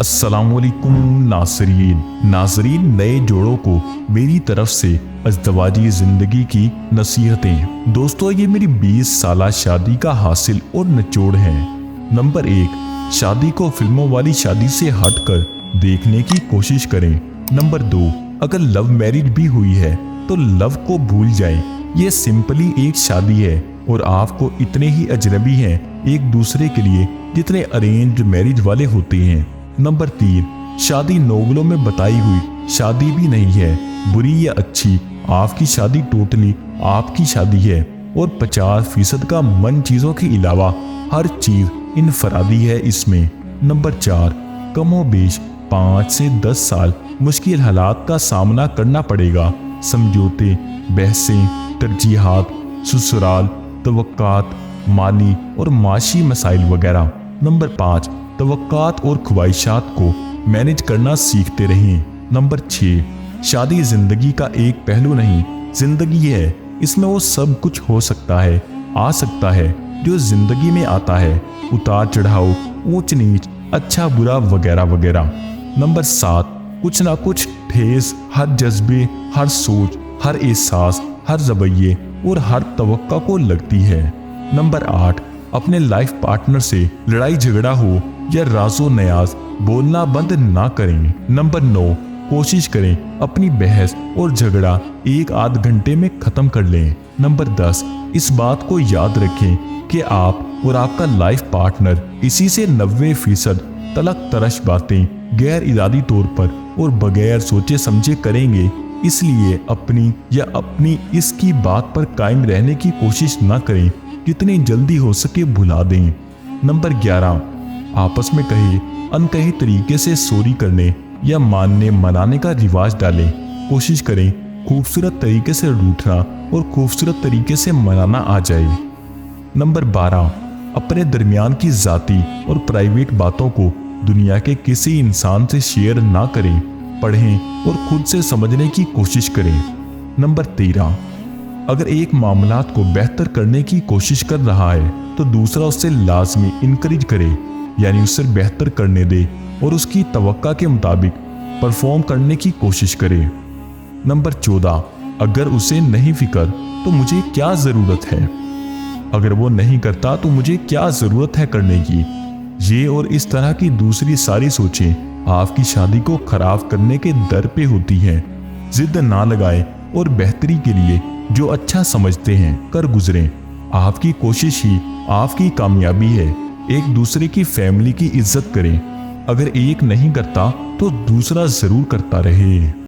अस्सलाम वालेकुम नाज़रीन नए जोड़ों को मेरी तरफ से अज़दवाजी ज़िंदगी की नसीहतें। दोस्तों, ये मेरी 20 साला शादी का हासिल और निचोड़ है। नंबर 1, शादी को फिल्मों वाली शादी से हटकर देखने की कोशिश करें। नंबर 2, अगर लव मैरिज भी हुई है तो लव को भूल जाएं। ये सिंपली एक शादी है और आपको इतने ही अजनबी हैं एक दूसरे के लिए जितने अरेंज मैरिज वाले होते हैं। नंबर 3, शादी नोवेलों में बताई हुई शादी भी नहीं है, बुरी या अच्छी, आपकी शादी टोटली आपकी शादी है और 50% का मन चीज़ों के अलावा हर चीज़ इनफरादी है इसमें। नंबर 4, कमोबेश 5 से 10 साल मुश्किल हालात का सामना करना पड़ेगा। समझौते, बहसें, तरजीहात, ससुराल, तवक्कात, माली और माशी मसाइल वगैरह। नंबर 5, तवक्कात और ख्वाहिशात को मैनेज करना सीखते रहें। नंबर 6, शादी जिंदगी का एक पहलू नहीं, जिंदगी है, इसमें वो सब कुछ हो सकता है, आ सकता है जो जिंदगी में आता है, उतार चढ़ाव, ऊंच नीच, अच्छा बुरा वगैरह वगैरह। नंबर 7, कुछ ना कुछ ठेस हर जज्बे, हर सोच, हर एहसास, हर रवैये और हर तवक्का को लगती है। नंबर 8, अपने लाइफ पार्टनर से लड़ाई झगड़ा हो या राजो नयाज बोलना बंद ना करें। नंबर 9, कोशिश करें अपनी बहस और झगड़ा 1-8 घंटे में खत्म कर लें। नंबर 10, इस बात को याद रखें कि आप और आपका लाइफ पार्टनर इसी से 90% तलक तरश बातें गैर इरादी तौर पर और बगैर सोचे समझे करेंगे, इसलिए अपनी इसकी बात पर कायम रहने की कोशिश ना करें, जितनी जल्दी हो सके भुला दें। नंबर 11, आपस में कहे अनकहे तरीके से सॉरी करने या मानने मनाने का रिवाज डालें। कोशिश करें खूबसूरत तरीके से रूठना और खूबसूरत तरीके से मनाना आ जाए। नंबर 12, अपने दरमियान की जाती और प्राइवेट बातों को दुनिया के किसी इंसान से शेयर ना करें, पढ़ें और खुद से समझने की कोशिश करें। नंबर 13, अगर एक मामलात को बेहतर करने की कोशिश कर रहा है तो दूसरा उससे लाजमी इनकरेज करे, यानी उससे बेहतर करने दे और उसकी तवक्का के मुताबिक परफॉर्म करने की कोशिश करे। नंबर 14, अगर उसे नहीं फिक्र तो मुझे क्या ज़रूरत है, अगर वो नहीं करता तो मुझे क्या ज़रूरत है करने की। ये और इस तरह की दूसरी सारी सोचें आपकी शादी को खराब करने के दर पे होती हैं। जिद ना लगाएं और बेहतरी के लिए जो अच्छा समझते हैं कर गुजरें। आपकी कोशिश ही आपकी कामयाबी है। एक दूसरे की फैमिली की इज्जत करें, अगर एक नहीं करता तो दूसरा जरूर करता रहे।